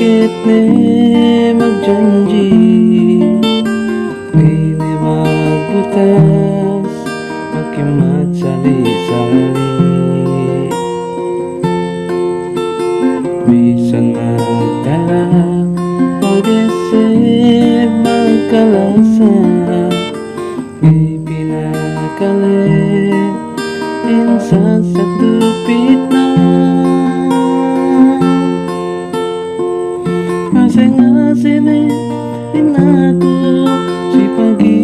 Bakit ne magjanji pili magbutas magkimat sali-sali bisan magdala mag-isip magkalasa di pinakalit insan sa tupit na masing-asing inaku si pag-isunan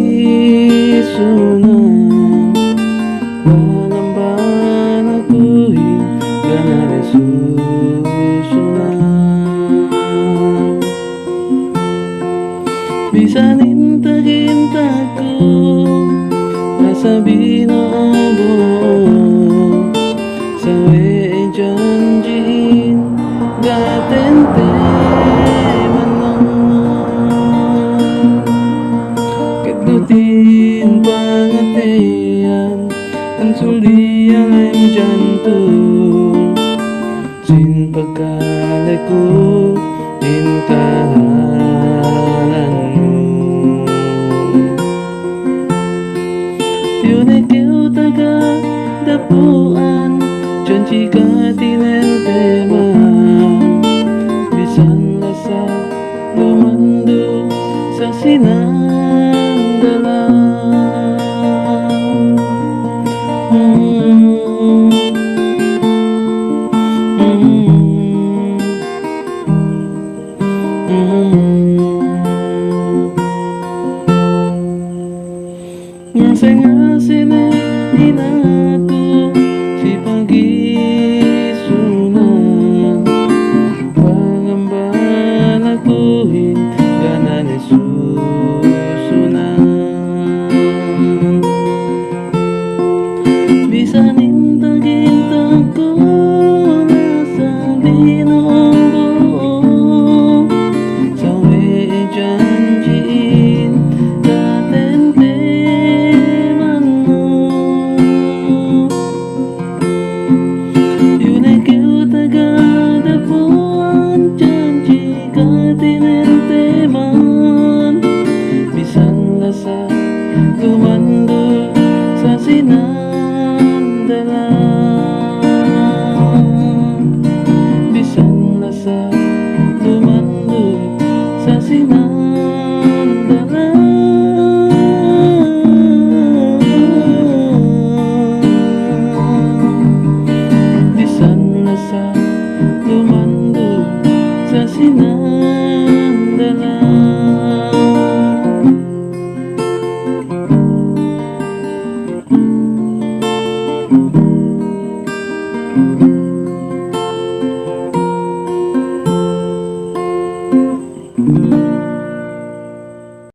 malamban ako hingga susunan bisan hinta-hintaku nasabi na abo sawe janjiin gatente Kedutin pangatean ang sulian ang jantung sin pagkalay ko intahanan mo yun ay kiw taga dapuan janji ka tinentema bisan lasa lumando sa sinan